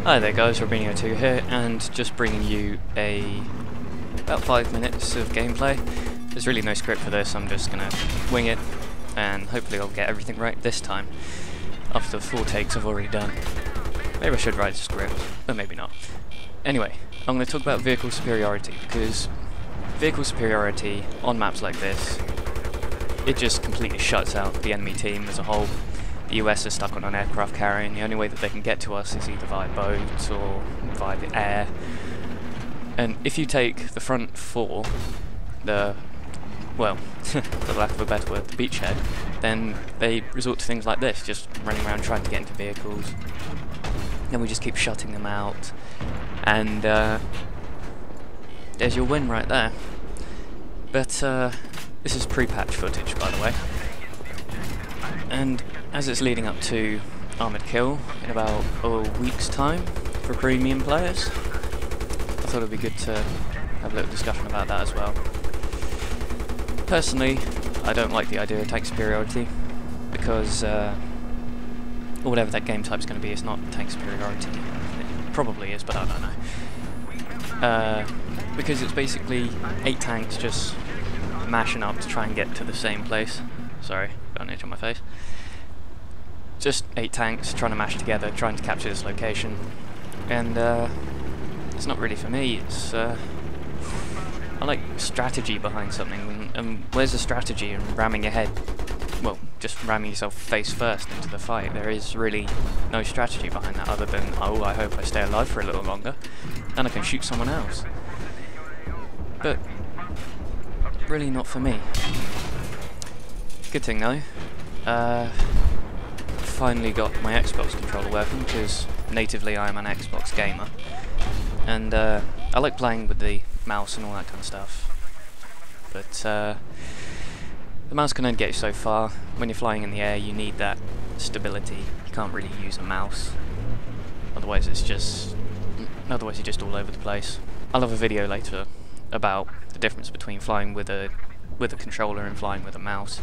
Hi there guys, Robinho2 here, and just bringing you about 5 minutes of gameplay. There's really no script for this, I'm just gonna wing it, and hopefully I'll get everything right this time, after the 4 takes I've already done. Maybe I should write a script, but maybe not. Anyway, I'm going to talk about vehicle superiority, because vehicle superiority on maps like this, it just completely shuts out the enemy team as a whole. The US is stuck on an aircraft carrier, and the only way that they can get to us is either via boat or via the air. And if you take the front 4, well, for lack of a better word, the beachhead, then they resort to things like this, just running around trying to get into vehicles. Then we just keep shutting them out, and there's your win right there. But this is pre-patch footage, by the way. And as it's leading up to Armoured Kill in about a week's time for premium players, I thought it would be good to have a little discussion about that as well. Personally, I don't like the idea of tank superiority, because whatever that game type is going to be, it's not tank superiority. It probably is, but I don't know. Because it's basically 8 tanks just mashing up to try and get to the same place. Sorry, got an itch on my face. Just 8 tanks trying to mash together, trying to capture this location, and it's not really for me. It's I like strategy behind something, and where's the strategy in ramming your head? Well, just ramming yourself face first into the fight. There is really no strategy behind that other than, oh, I hope I stay alive for a little longer, and I can shoot someone else. But really not for me. Good thing though, finally got my Xbox controller working, because natively I am an Xbox gamer, and I like playing with the mouse and all that kind of stuff, but the mouse can only get you so far. When you're flying in the air you need that stability, you can't really use a mouse, otherwise you're just all over the place. I'll have a video later about the difference between flying with a controller and flying with a mouse,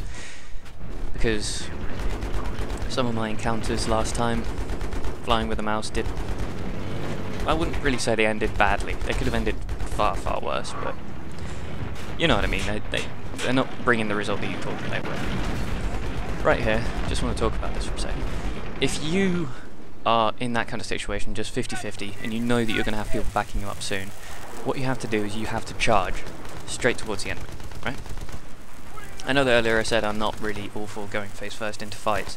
because some of my encounters last time flying with a mouse did, I wouldn't really say they ended badly. They could have ended far, far worse, but you know what I mean. They're not bringing the result that you thought they were. Right here, just want to talk about this for a second. If you are in that kind of situation, just 50-50, and you know that you're going to have people backing you up soon, what you have to do is you have to charge straight towards the enemy, right? I know that earlier I said I'm not really all for going face first into fights.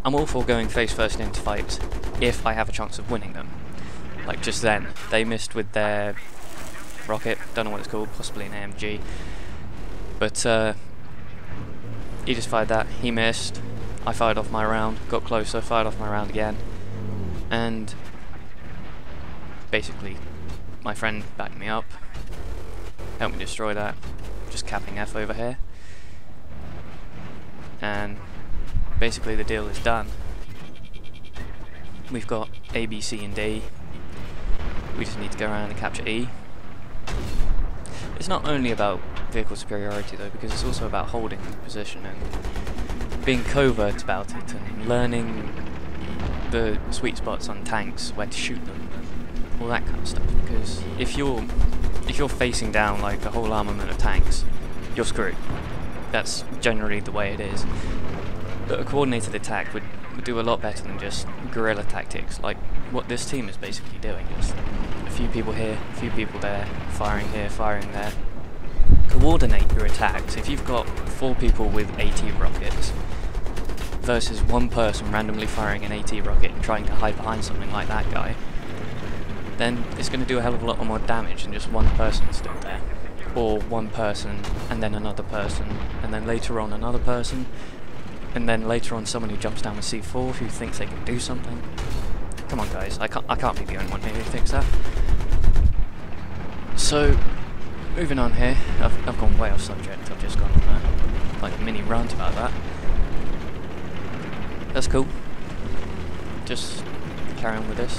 I'm all for going face first into fights if I have a chance of winning them. Like just then, they missed with their rocket, don't know what it's called, possibly an AMG. But he just fired that, he missed, I fired off my round, got closer, fired off my round again, and basically my friend backed me up, helped me destroy that, just capping F over here, and basically the deal is done. We've got A, B, C and D, we just need to go around and capture E. It's not only about vehicle superiority though, because it's also about holding the position and being covert about it, and learning the sweet spots on tanks, where to shoot them, and all that kind of stuff. Because if you're facing down like a whole armament of tanks, you're screwed. That's generally the way it is. But a coordinated attack would do a lot better than just guerrilla tactics, like what this team is basically doing. Just a few people here, a few people there, firing here, firing there. Coordinate your attacks. If you've got 4 people with AT rockets versus 1 person randomly firing an AT rocket and trying to hide behind something like that guy, then it's going to do a hell of a lot more damage than just 1 person stood there. Or 1 person, and then another person, and then later on another person, and then later on someone who jumps down with C4 who thinks they can do something. Come on guys, I can't be the only one here who thinks that. So, moving on here, I've gone way off subject, I've just gone on like a mini rant about that. That's cool. Just carry on with this.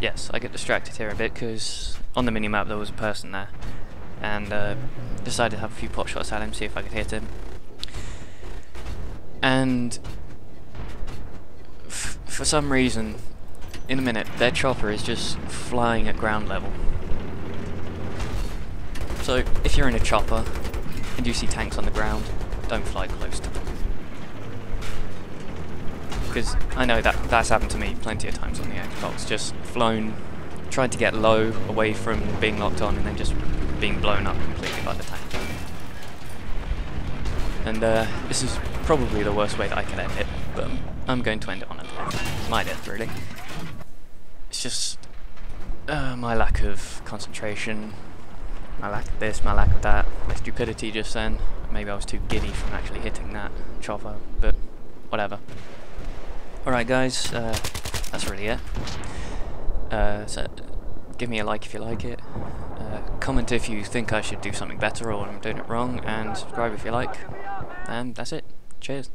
Yes, I get distracted here a bit because on the minimap there was a person there, and decided to have a few pot shots at him, see if I could hit him. And for some reason in a minute, their chopper is just flying at ground level. So, if you're in a chopper and you see tanks on the ground, don't fly close to them. Because I know that's happened to me plenty of times on the Xbox. Just flown, tried to get low away from being locked on, and then just being blown up completely by the tank. And this is probably the worst way that I could end it, but I'm going to end it on a death. My death, really. It's just my lack of concentration, my lack of this, my lack of that, my stupidity just then. Maybe I was too giddy from actually hitting that chopper, but whatever. Alright guys, that's really it. So give me a like if you like it, comment if you think I should do something better or I'm doing it wrong, and subscribe if you like, and that's it. Cheers.